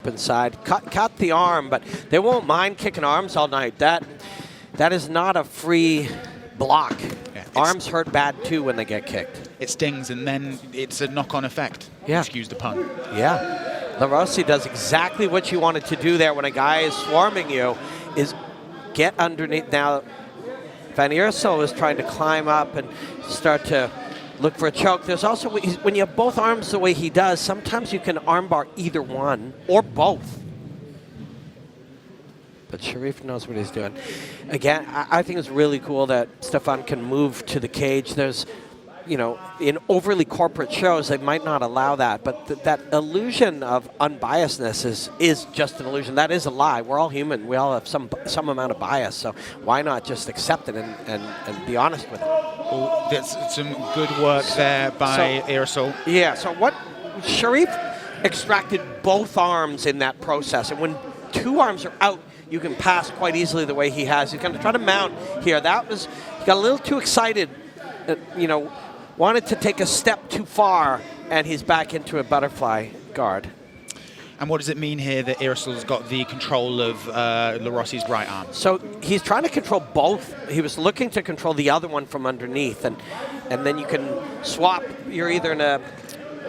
inside. Cut the arm, but they won't mind kicking arms all night. That is not a free block. Yeah, arms hurt bad too when they get kicked. It stings, and then it's a knock-on effect. Yeah. Excuse the pun. Yeah. LaRossi does exactly what you wanted to do there when a guy is swarming you, is get underneath. Now, Van Eersel is trying to climb up and start to look for a choke. There's also, when you have both arms the way he does, sometimes you can armbar either one or both. But Sharif knows what he's doing. Again, I think it's really cool that Stefan can move to the cage. There's, you know, in overly corporate shows, they might not allow that. But that illusion of unbiasedness is just an illusion. That is a lie. We're all human. We all have some amount of bias. So why not just accept it and be honest with it? Well, there's some good work there by Eersel. Yeah, so what Sharif extracted both arms in that process. And when two arms are out, you can pass quite easily the way he has. He's going to try to mount here. He got a little too excited, you know, wanted to take a step too far, and he's back into a butterfly guard. And what does it mean here that Eersel's got the control of LaRossi's right arm? So he's trying to control both. He was looking to control the other one from underneath, and then you can swap. You're either in a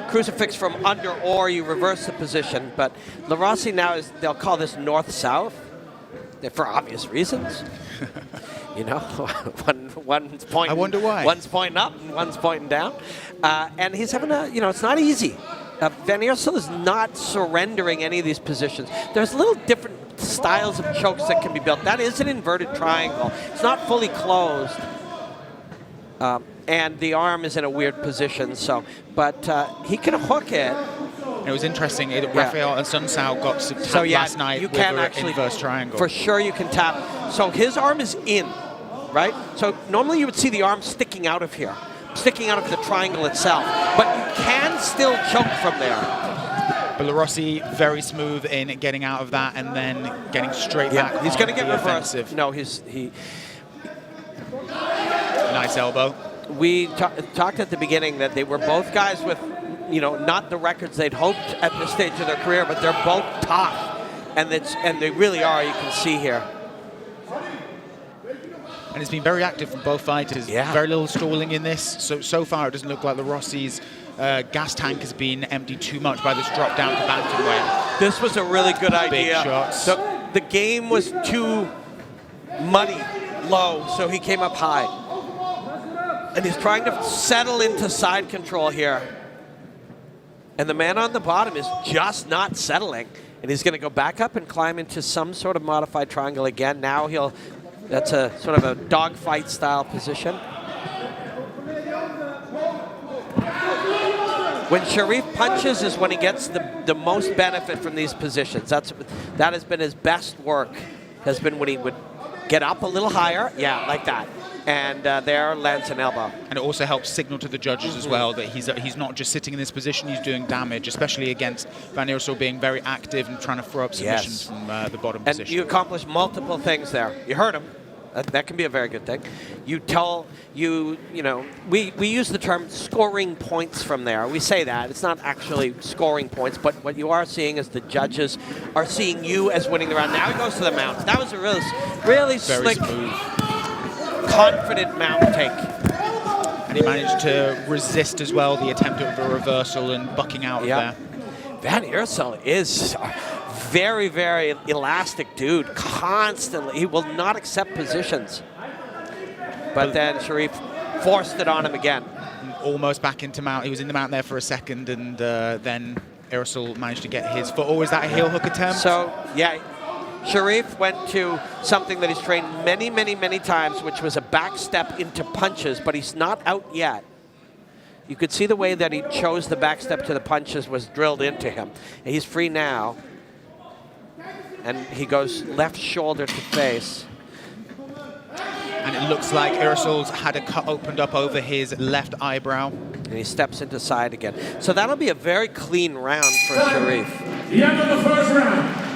crucifix from under or you reverse the position. But LaRossi now they'll call this north-south for obvious reasons. You know, one's pointing. I wonder why. One's pointing up and one's pointing down. And he's having it's not easy. Van Eersel is not surrendering any of these positions. There's little different styles of chokes that can be built. That is an inverted triangle. It's not fully closed. And the arm is in a weird position. But he can hook it. It was interesting. Rafael and Sun Sao got tapped last night with an inverse triangle. For sure you can tap. So his arm is in, right? So normally you would see the arm sticking out of here, sticking out of the triangle itself. But you can still choke from there. But LaRossi very smooth in getting out of that and then getting straight back. He's going to get reversed. Offensive. No, Nice elbow. We talked at the beginning that they were both guys with, not the records they'd hoped at this stage of their career, but they're both tough, and they really are. You can see here. And it's been very active from both fighters. Yeah. Very little stalling in this. So far, it doesn't look like LaRossi's gas tank has been emptied too much by this drop down to bantamweight. This was a really good idea. Big shots. The game was too muddy, low, so he came up high. And he's trying to settle into side control here. And the man on the bottom is just not settling. And he's going to go back up and climb into some sort of modified triangle again. Now that's a sort of a dogfight style position. When Sharif punches is when he gets the most benefit from these positions. That has been his best work, has been when he would get up a little higher, yeah, like that. And there lands an elbow. And it also helps signal to the judges as well that he's not just sitting in this position, he's doing damage, especially against Van Eersel being very active and trying to throw up submissions from the bottom position. And you accomplish multiple things there. You hurt him. That can be a very good thing. We use the term scoring points from there. We say that. It's not actually scoring points, but what you are seeing is the judges are seeing you as winning the round. Now he goes to the mount. That was a really slick, smooth, confident mount take. And he managed to resist as well the attempt of a reversal and bucking out of there. Van Eersel is very, very elastic dude. Constantly. He will not accept positions. But then Sharif forced it on him again. Almost back into mount. He was in the mount there for a second, and then Eersel managed to get his foot. Or is that a heel hook attempt? So, yeah. Sharif went to something that he's trained many, many, many times, which was a back step into punches, but he's not out yet. You could see the way that he chose the back step to the punches was drilled into him. And he's free now. And he goes left shoulder to face. And it looks like Eersel's had a cut opened up over his left eyebrow. And he steps into side again. So that'll be a very clean round for Sharif. The end of the first round.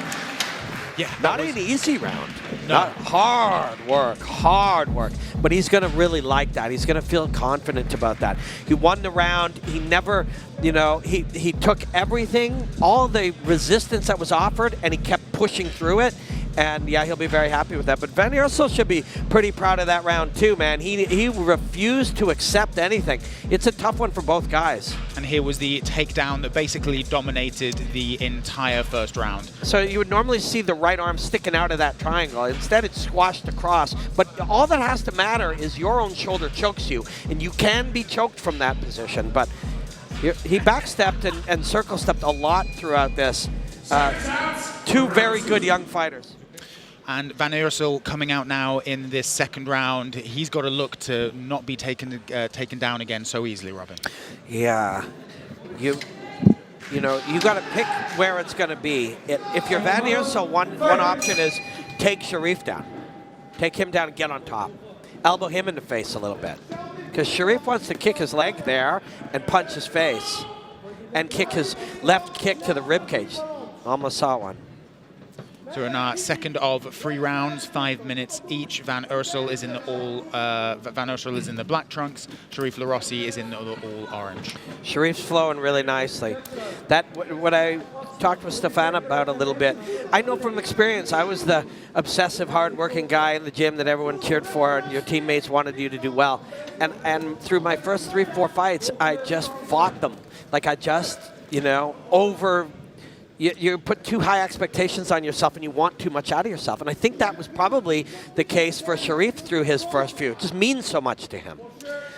Yeah, not an easy round. No. Not hard work. But he's going to really like that. He's going to feel confident about that. He won the round. He never, you know, he took everything, all the resistance that was offered, and he kept pushing through it. And yeah, he'll be very happy with that. But Van Eersel should be pretty proud of that round too, man. He refused to accept anything. It's a tough one for both guys. And here was the takedown that basically dominated the entire first round. So you would normally see the right arm sticking out of that triangle. Instead, it's squashed across. But all that has to matter is your own shoulder chokes you, and you can be choked from that position. But he backstepped and circle stepped a lot throughout this. Two very good young fighters. And Van Eersel coming out now in this second round, he's got to look to not be taken down again so easily, Robin. Yeah, you know, you got to pick where it's going to be. If you're Van Eersel, one option is take Sharif down, take him down and get on top, elbow him in the face a little bit, because Sharif wants to kick his leg there and punch his face, and kick his left kick to the rib cage. Almost saw one. So in our second of 3 rounds, 5 minutes each. Van Eersel is in the black trunks. Sharif Larossi is in the all orange. Sharif's flowing really nicely. That what I talked with Stefan about a little bit. I know from experience. I was the obsessive, hard-working guy in the gym that everyone cheered for, and your teammates wanted you to do well. And through my first 3-4 fights, I just fought them. Like I just, you know, You put too high expectations on yourself and you want too much out of yourself. And I think that was probably the case for Sharif through his first few. It just means so much to him.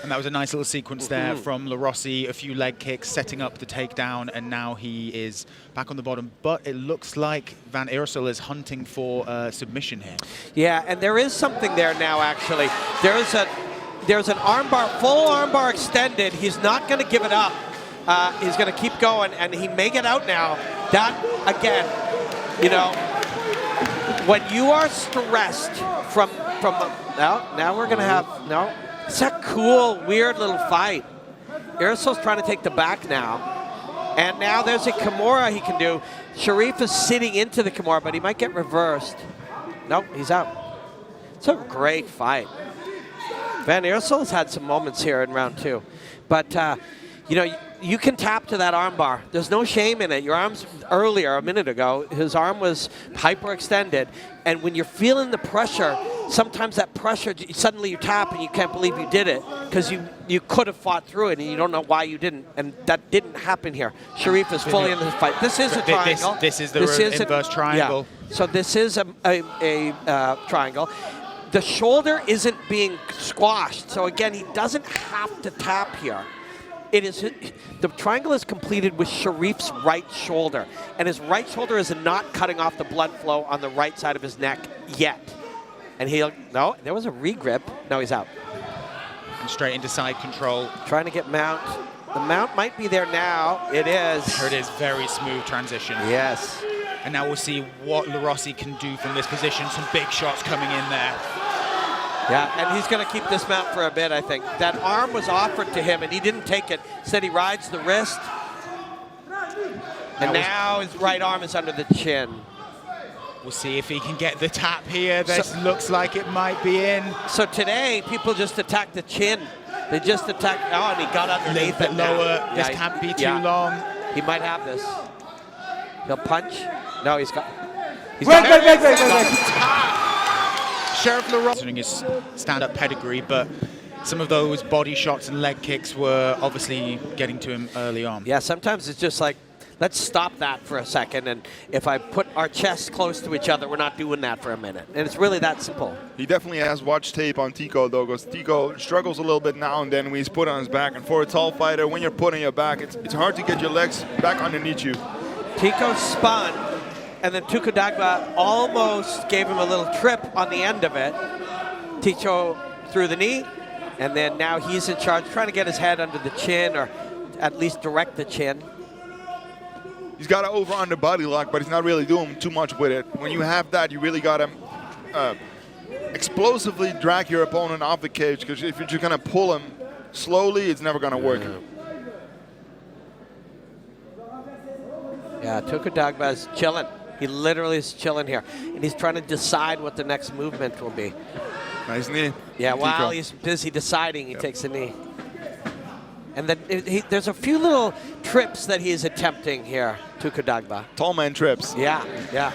And that was a nice little sequence there from Larossi, a few leg kicks, setting up the takedown, and now he is back on the bottom. But it looks like Van Eersel is hunting for submission here. Yeah, and there is something there now, actually. There's an armbar, full armbar extended. He's not going to give it up. He's going to keep going, and he may get out now. That, again, you know, when you are stressed from now we're going to have, it's a cool, weird little fight. Eersel's trying to take the back now, and now there's a Kimura he can do. Sharif is sitting into the Kimura, but he might get reversed. Nope, he's out. It's a great fight. Van Eersel's had some moments here in round 2, but, you know, you can tap to that arm bar. There's no shame in it. Your arms earlier, a minute ago, his arm was hyperextended. And when you're feeling the pressure, sometimes that pressure, suddenly you tap and you can't believe you did it because you could have fought through it and you don't know why you didn't. And that didn't happen here. Sharif is fully in this fight. This is a triangle. This is the inverse triangle. Yeah. So this is a triangle. The shoulder isn't being squashed. So again, he doesn't have to tap here. The triangle is completed with Sharif's right shoulder, and his right shoulder is not cutting off the blood flow on the right side of his neck yet. And no, there was a regrip. No, he's out. And straight into side control. Trying to get mount. The mount might be there now. It is. There it is, very smooth transition. Yes. And now we'll see what Larossi can do from this position. Some big shots coming in there. Yeah, and he's going to keep this mount for a bit, I think. That arm was offered to him, and he didn't take it. Instead, he rides the wrist. And now his right arm is under the chin. We'll see if he can get the tap here. This looks like it might be in. So today, people just attack the chin. They just attack, and he got underneath it lower. Now. This can't be too long. He might have this. He'll punch. No, he's got. Sheriff Larossi his stand-up pedigree, but some of those body shots and leg kicks were obviously getting to him early on. Yeah, sometimes it's just like, let's stop that for a second, and if I put our chests close to each other, we're not doing that for a minute. And it's really that simple. He definitely has watched tape on Tico, though, because Tico struggles a little bit now and then when he's put on his back. And for a tall fighter, when you're put on your back, it's hard to get your legs back underneath you. Tico spun, and then Tuku Dagba almost gave him a little trip on the end of it. Tico threw the knee, and then now he's in charge, trying to get his head under the chin, or at least direct the chin. He's got an over-under body lock, but he's not really doing too much with it. When you have that, you really got to explosively drag your opponent off the cage, because if you're just going to pull him slowly, it's never going to work. Yeah, Tuku Dagba's chilling. He literally is chilling here. And he's trying to decide what the next movement will be. Nice knee. Yeah, Tico. while he's busy deciding, he takes a knee. And then there's a few little trips that he's attempting here, Tuukka Dagba. Tall man trips. Yeah, yeah.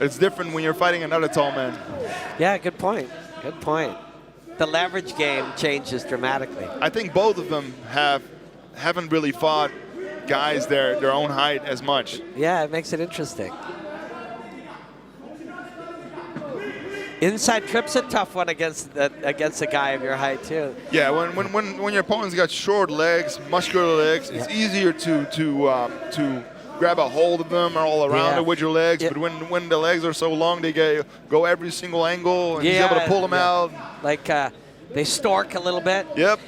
It's different when you're fighting another tall man. Yeah, good point. Good point. The leverage game changes dramatically. I think both of them haven't really fought guys their own height as much. Yeah, it makes it interesting. Inside trip's a tough one against a guy of your height too. Yeah, when your opponent's got short legs, muscular legs, it's easier to grab a hold of them all around it with your legs. But when the legs are so long, they go every single angle, and he's able to pull them out. Like they stork a little bit. Yep.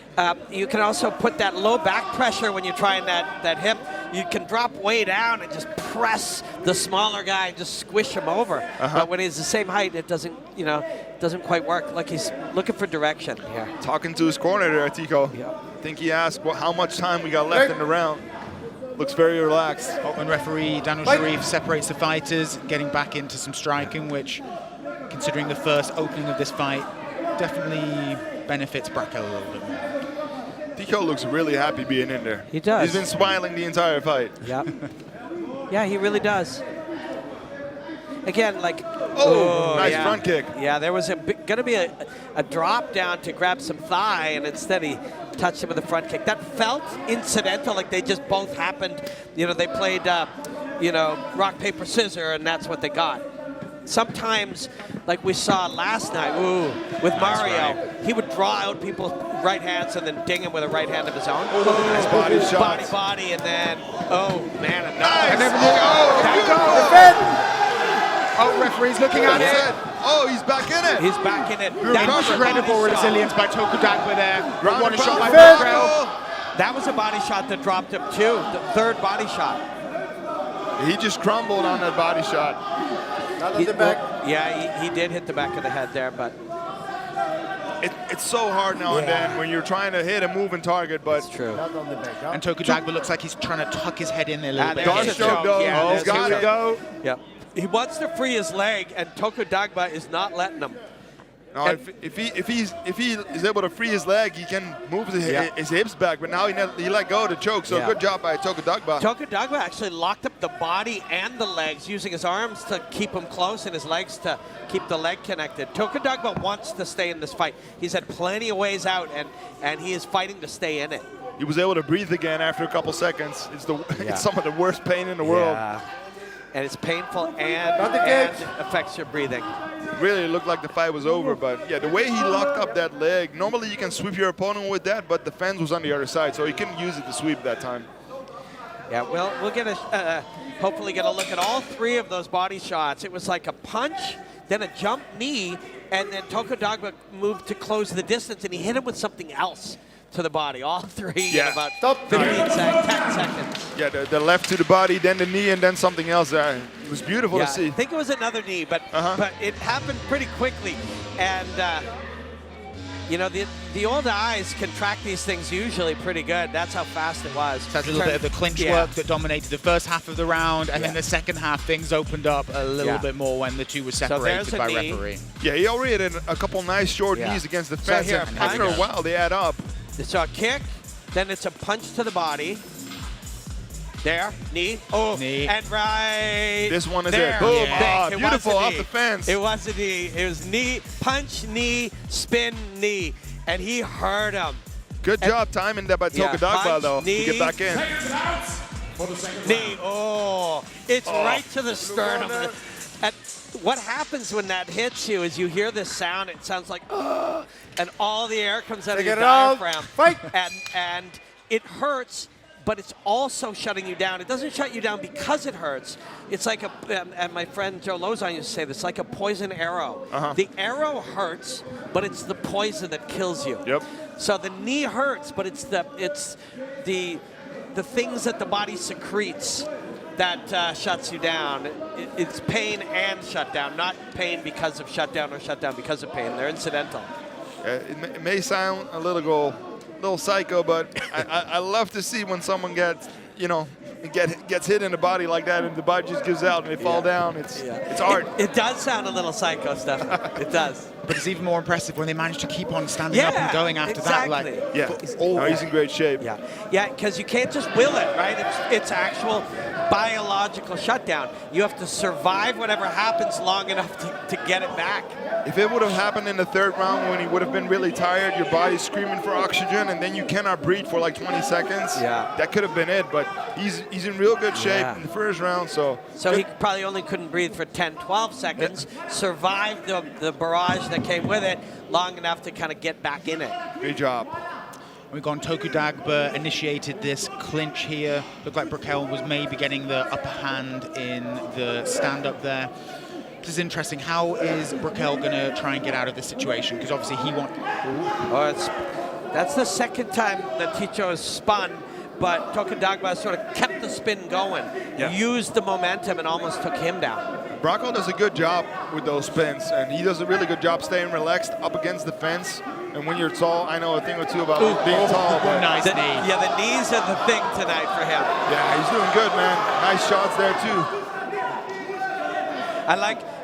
You can also put that low back pressure when you're trying that hip. You can drop way down and just press the smaller guy and just squish him over. But when he's the same height, it doesn't quite work. Like he's looking for direction here. Talking to his corner there, Tico. Yep. I think he asked how much time we got left in the round. Looks very relaxed. When referee Daniel Sharif separates the fighters, getting back into some striking, which, considering the first opening of this fight, definitely benefits Bracco a little bit more. Tico looks really happy being in there. He does. He's been smiling the entire fight. Yep. Yeah, he really does. Again, like... nice front kick. Yeah, there was going to be a drop down to grab some thigh, and instead he touched him with a front kick. That felt incidental, like they just both happened. They played, rock, paper, scissors, and that's what they got. Sometimes, like we saw last night, with Mario, he would draw out people's right hands and then ding him with a right hand of his own. Nice body shot. Body, and then, another. Referee's looking at it. Oh, he's back in it. He's back in it. Incredible resilience by Tuukka Dagba there. One shot by Bracco. Bracco. That was a body shot that dropped him too. The third body shot. He just crumbled on that body shot. Not on the back. Yeah, he did hit the back of the head there, but It's so hard now and then when you're trying to hit a moving target, but it's true. Not on the back. Huh? And Tuukka Dagba looks like he's trying to tuck his head in there a little bit. Dark stroke though. Yeah, He's got it. Go. Yep. He wants to free his leg, and Tuukka Dagba is not letting him. No, if he is able to free his leg, he can move his hips back. But now he let go to choke. So good job by Tuukka Dagba. Tuukka Dagba actually locked up the body and the legs, using his arms to keep him close and his legs to keep the leg connected. Tuukka Dagba wants to stay in this fight. He's had plenty of ways out, and he is fighting to stay in it. He was able to breathe again after a couple seconds. It's some of the worst pain in the world. Yeah. And it's painful and affects your breathing. Really looked like the fight was over, but yeah, the way he locked up that leg, normally you can sweep your opponent with that, but the fence was on the other side, so he couldn't use it to sweep that time. Yeah, well, we'll get hopefully get a look at all three of those body shots. It was like a punch, then a jump knee, and then Tuukka Dagba moved to close the distance, and he hit him with something else to the body. All three in about 10 seconds. Yeah, the left to the body, then the knee, and then something else. It was beautiful to see. I think it was another knee, but it happened pretty quickly. And, the old eyes can track these things usually pretty good. That's how fast it was. That's a little bit of the clinch work that dominated the first half of the round, and then the second half, things opened up a little bit more when the two were separated by referee. Yeah, he already had a couple nice short knees against the fence, and after a while, they add up. So a kick, then it's a punch to the body. There, knee, and right. This one is there. it. Boom, Yeah. beautiful off the fence. It was a knee. It was knee, punch, knee, spin, knee, and he hurt him. Good job timing that by Tuukka Dagba though knee, to get back in. Knee, it's right to the sternum. And what happens when that hits you is you hear this sound. It sounds like, and all the air comes out of your diaphragm. Fight. And it hurts, but it's also shutting you down. It doesn't shut you down because it hurts. It's like and my friend Joe Lozon used to say this, like a poison arrow. The arrow hurts, but it's the poison that kills you. Yep. So the knee hurts, but it's the things that the body secretes that shuts you down. It's pain and shutdown, not pain because of shutdown or shutdown because of pain. They're incidental. It may sound a little psycho, but I love to see when someone gets, gets hit in the body like that, and the body just gives out and they fall down. It's art. It does sound a little psycho stuff. It does. But it's even more impressive when they manage to keep on standing up and going after that. Like, He's in great shape. Yeah, because you can't just will it, right? It's actual biological shutdown. You have to survive whatever happens long enough to get it back. If it would have happened in the 3rd round when he would have been really tired, your body's screaming for oxygen, and then you cannot breathe for like 20 seconds, that could have been it. But he's in real good shape in the 1st round. So he probably only couldn't breathe for 10, 12 seconds, survived the barrage that came with it long enough to kind of get back in it. Great job. We've gone Tokudagba initiated this clinch here. Looked like Brickell was maybe getting the upper hand in the stand-up there. This is interesting. How is Brickell going to try and get out of this situation? Because obviously he wants... That's the 2nd time that Ticho has spun, but Tokudagba sort of kept the spin going, used the momentum, and almost took him down. Bracco does a good job with those spins, and he does a really good job staying relaxed up against the fence. And when you're tall, I know a thing or two about being tall. But nice knee. Yeah, the knees are the thing tonight for him. Yeah, he's doing good, man. Nice shots there, too.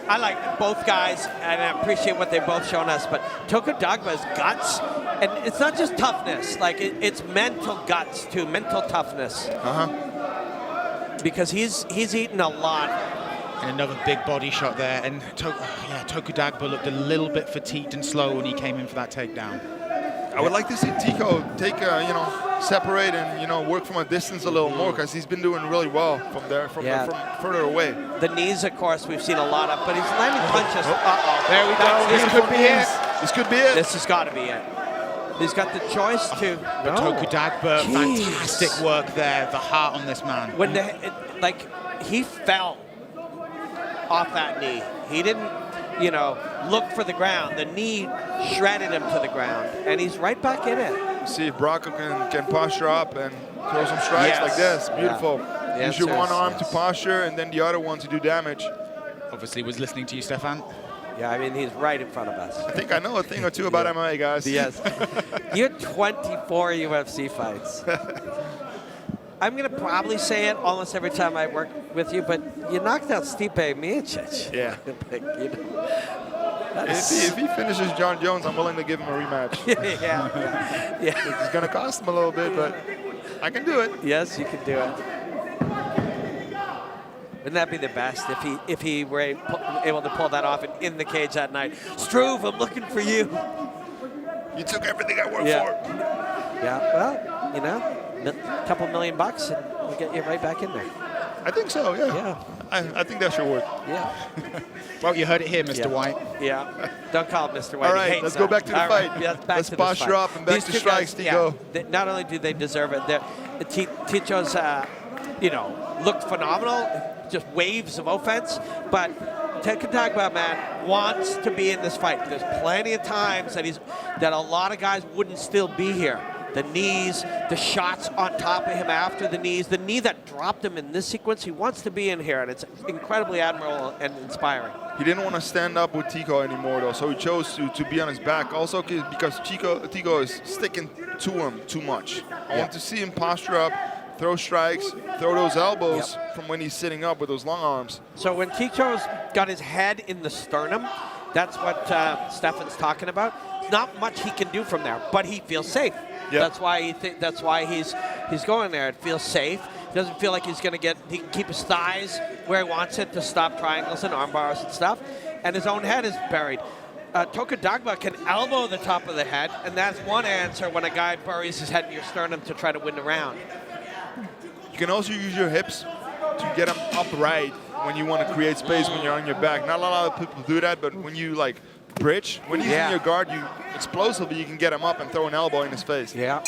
I like both guys, and I appreciate what they've both shown us, but Tokudagba's guts, and it's not just toughness, like it's mental guts too, mental toughness. Because he's eaten a lot. And another big body shot there, and Tokudagba looked a little bit fatigued and slow when he came in for that takedown. I would like to see Tico take, separate and, work from a distance a little more, because he's been doing really well from there, from further away. The knees, of course, we've seen a lot of, but he's landing punches. There we go. This could be it. This could be it. This has got to be it. He's got the choice to. But Tokudagba, fantastic work there. The heart on this man. When he fell off that knee. He didn't, look for the ground. The knee shredded him to the ground, and he's right back in it. See if Bracco can posture up and throw some strikes like this. Beautiful. Use your one arm to posture, and then the other one to do damage. Obviously was listening to you, Stefan. Yeah, I mean, he's right in front of us. I think I know a thing or two about MMA, guys. Yes. You had 24 UFC fights. I'm going to probably say it almost every time I work with you, but you knocked out Stipe Miocic. Yeah. If he finishes John Jones, I'm willing to give him a rematch. Yeah. It's going to cost him a little bit, but I can do it. Yes, you can do it. Wouldn't that be the best if he were able to pull that off in the cage that night? Struve, I'm looking for you. You took everything I worked for. Yeah, well, a couple $1 million and we'll get you right back in there. I think so, yeah. I think that should work. Yeah. Well, you heard it here, Mr. White. Yeah. Don't call him Mr. White. All right, let's go back to the fight. Let's posture up and back to strikes, Tico. Not only do they deserve it, Ticho's, looked phenomenal. Just waves of offense, but Tokudagba, man, wants to be in this fight. There's plenty of times that a lot of guys wouldn't still be here. The knees, the shots on top of him after the knees, the knee that dropped him in this sequence, he wants to be in here, and it's incredibly admirable and inspiring. He didn't want to stand up with Tico anymore, though, so he chose to be on his back. Also because Tico is sticking to him too much. I want to see him posture up, throw strikes, throw those elbows from when he's sitting up with those long arms. So when Ticho's got his head in the sternum, that's what Stefan's talking about. Not much he can do from there, but he feels safe. Yep. That's why he's going there. It feels safe. He doesn't feel like he can keep his thighs where he wants it to stop triangles and arm bars and stuff. And his own head is buried. Tokudagba can elbow the top of the head, and that's one answer when a guy buries his head in your sternum to try to win the round. You can also use your hips to get them upright when you want to create space when you're on your back. Not a lot of people do that, but when you bridge, when he's in your guard, explosively you can get him up and throw an elbow in his face. Yeah.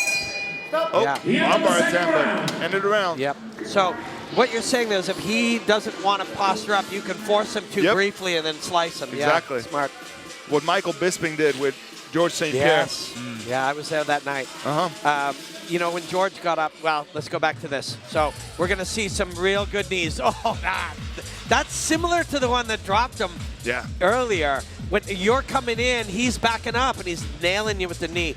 Armbar attempt, but ended around. Yep. So what you're saying is if he doesn't want to posture up, you can force him to briefly and then slice him. Exactly. Yeah, smart. What Michael Bisping did with George St. Pierre. Yes. Yeah, I was there that night. When George got up, well, let's go back to this. So we're going to see some real good knees. Oh, that's similar to the one that dropped him earlier. When you're coming in, he's backing up, and he's nailing you with the knee.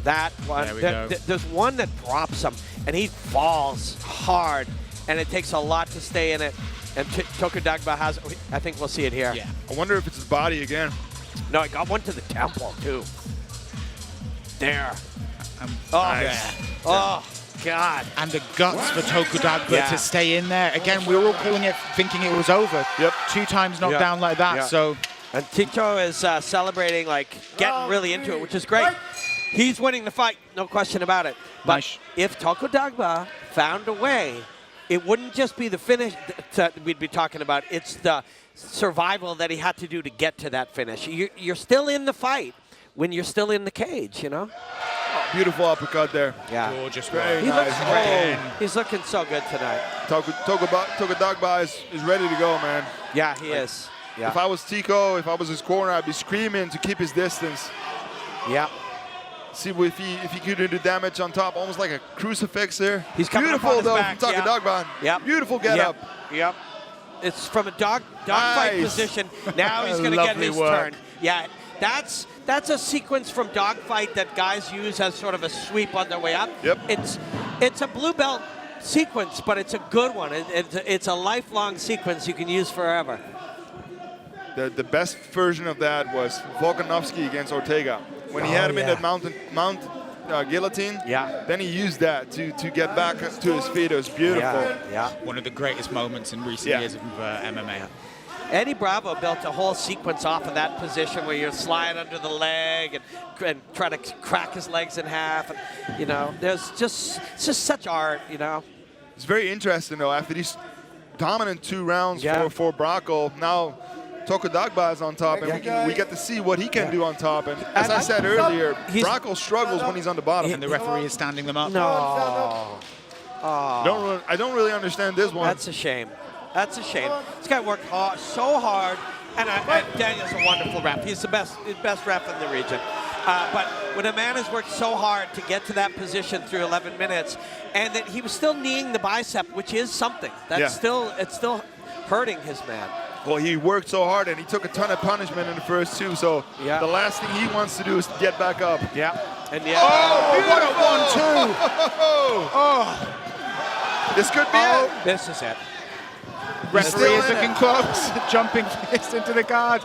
That one. There we go. There's one that drops him, and he falls hard, and it takes a lot to stay in it. And Toku Dagba has, I think we'll see it here. Yeah. I wonder if it's his body again. No, he got one to the temple, too. There. Nice. Yeah. Oh, God. And the guts for Toku Dagba Yeah. to stay in there. Again, we were all calling it, thinking it was over. Yep. 2 times knocked Yeah. down like that. Yeah. So And Tito is celebrating, like, getting really into it, which is great. He's winning the fight, no question about it. But Nice. if Toku Dagba found a way, it wouldn't just be the finish that we'd be talking about. It's the survival that he had to do to get to that finish. You're still in the fight when you're still in the cage, you know? Beautiful uppercut there. Yeah. gorgeous Very work. He looks, nice. he's looking so good tonight. Toku Dagba is ready to go, man. Yeah, he is. Yeah. If I was Tico, if I was his corner, I'd be screaming to keep his distance. Yeah. See if he could do damage on top, almost like a crucifix there. He's coming up beautiful on his though back, from Toku yeah. Dagba. Yep. Beautiful get Yep. up. Yep. It's from a dog fight Nice. position. Now he's going to get Lovely his work. turn. Yeah, that's a sequence from dogfight that guys use as sort of a sweep on their way up. Yep. It's a blue belt sequence, but it's a good one. It's a lifelong sequence you can use forever. The best version of that was Volkanovski against Ortega. When he had him in yeah. that mount guillotine, Yeah. then he used that to get back to his feet. It was beautiful. Yeah. One of the greatest moments in recent Yeah. years of MMA. Eddie Bravo built a whole sequence off of that position where you're sliding under the leg and try to crack his legs in half. And, you know, it's just such art, you know. It's very interesting though. After these dominant 2 rounds Yeah. for Bracco, now Toku Dagba is on top, and we get to see what he can do on top. And as I said earlier, He's- Bracco struggles when he's on the bottom. And the referee is standing them up. No. I don't really understand this one. That's a shame. That's a shame. This guy worked so hard, and Daniel's a wonderful ref. He's the best ref in the region. But when a man has worked so hard to get to that position through 11 minutes, and that he was still kneeing the bicep, which is something. It's still hurting his man. Well, he worked so hard, and he took a ton of punishment in the first 2. So Yeah. the last thing he wants to do is get back up. Yeah. And Oh, What a 1-2! This could be it. this is it. Referee still is in looking it. close. Jumping fist into the guard.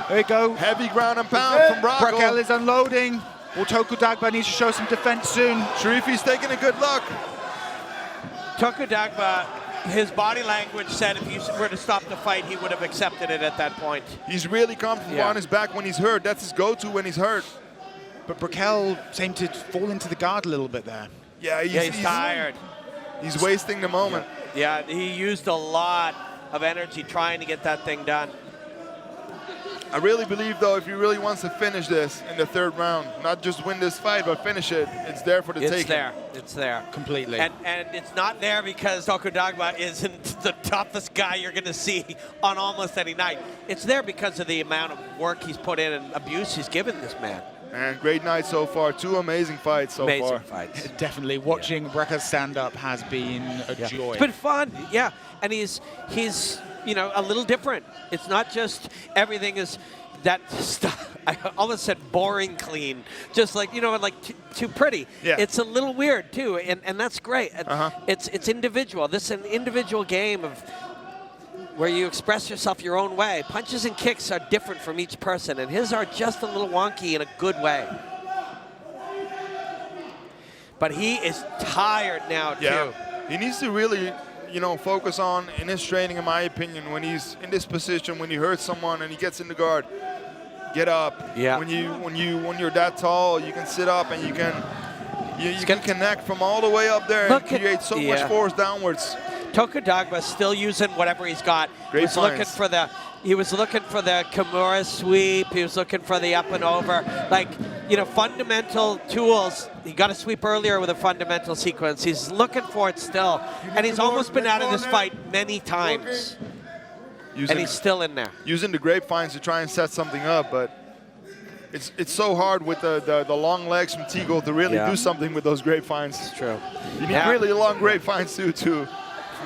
There you go. Heavy ground and pound from Bracco Bracco. is unloading. Well, Toku Dagba needs to show some defense soon. Sharifi's taking a good look. Toku Dagba, his body language said if he were to stop the fight, he would have accepted it at that point. He's really comfortable Yeah. on his back when he's hurt. That's his go-to when he's hurt. But Bracco seemed to fall into the guard a little bit there. Yeah, He's tired. He's wasting the moment. Yeah, he used a lot of energy trying to get that thing done. I really believe, though, if he really wants to finish this in the 3rd round, not just win this fight, but finish it, it's there for the taking. It's there. It's there. Completely. And it's not there because Toku Dagba isn't the toughest guy you're going to see on almost any night. It's there because of the amount of work he's put in and abuse he's given this man. And great night so far. 2 amazing fights so Amazing far. fights. Definitely. Watching Bracco stand up has been a joy. It's been fun, yeah. And he's you know, a little different. It's not just everything is that stuff. I almost said boring clean, just like, you know, like too pretty. Yeah. It's a little weird too, and that's great. It's individual. This is an individual game of where you express yourself your own way. Punches and kicks are different from each person, and his are just a little wonky in a good way. But he is tired now too. He needs to really, you know, focus on in his training, in my opinion, when he's in this position, when he hurts someone and he gets in the guard, get up. Yeah. When you're that tall, you can sit up and you can connect from all the way up there and create so much force downwards. Toku Dagba still using whatever he's got. Great He was looking for the Kimura sweep. He was looking for the up and over. Like, you know, fundamental tools. He got a sweep earlier with a fundamental sequence. He's looking for it still. And he's almost been out of this fight many times. And he's still in there. Using the grapevines to try and set something up, but it's so hard with the long legs from Teagle to really do something with those grapevines. It's true. You need really long grapevines too to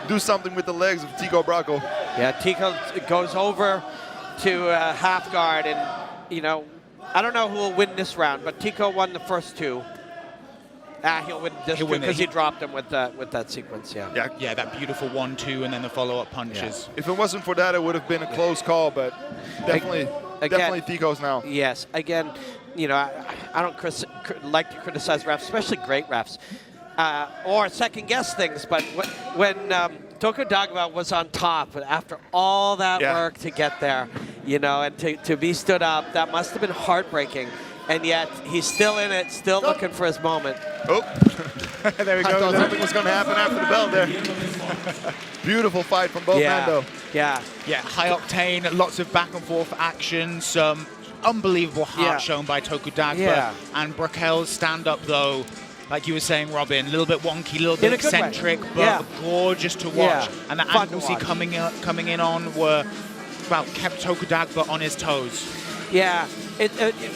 do something with the legs of Tico Bracco. Yeah, Tico goes over to half guard, and, you know, I don't know who will win this round, but Tico won the first 2. He'll win this because he dropped him with that sequence. Yeah. Yeah, that beautiful 1-2 and then the follow-up punches. If it wasn't for that, it would have been a close call, but definitely Tico's now. Yes. Again, you know, I don't like to criticize refs, especially great refs, or second-guess things. But when Takedown was on top, after all that work to get there, you know, and to be stood up, that must have been heartbreaking. And yet, he's still in it, still looking for his moment. Oh, there we go. I thought something was going to happen after the bell there. Beautiful fight from both men, though. Yeah, high octane, lots of back and forth action, some unbelievable heart shown by Takedown. And Brickell's stand-up, though, like you were saying, Robin, a little bit wonky, a little bit eccentric, but gorgeous to watch. And the angles he coming in on kept Takedown on his toes. Yeah,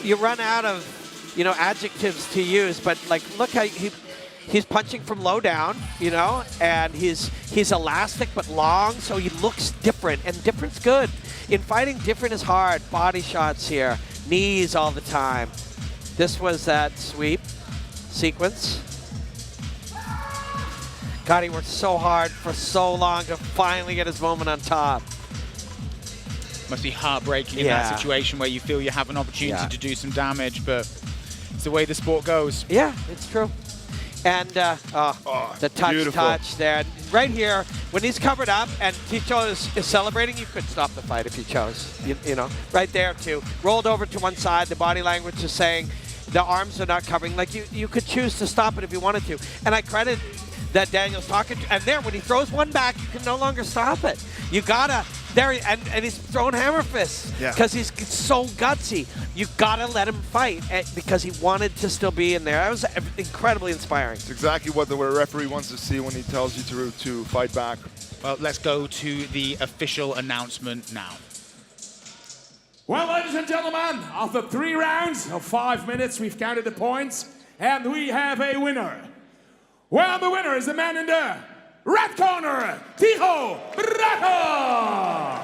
you run out of, you know, adjectives to use, but like, look how he's punching from low down, you know, and he's elastic but long, so he looks different, and different's good. In fighting, different is hard. Body shots here, knees all the time. This was that sweep sequence. God, he worked so hard for so long to finally get his moment on top. Must be heartbreaking in that situation where you feel you have an opportunity to do some damage, but it's the way the sport goes. Yeah, it's true. And the touch there. Right here, when he's covered up and Ticho is celebrating, you could stop the fight if you chose. You know, right there too. Rolled over to one side, the body language is saying the arms are not covering. Like you could choose to stop it if you wanted to. And I credit that Daniel's talking to, and there, when he throws one back, you can no longer stop it. You gotta, and he's throwing hammer fists because he's so gutsy. You gotta let him fight because he wanted to still be in there. That was incredibly inspiring. It's exactly what the referee wants to see when he tells you to fight back. Well, let's go to the official announcement now. Well, ladies and gentlemen, after 3 rounds of 5 minutes, we've counted the points, and we have a winner. Well, the winner is the man in the red corner, Ticho Braco!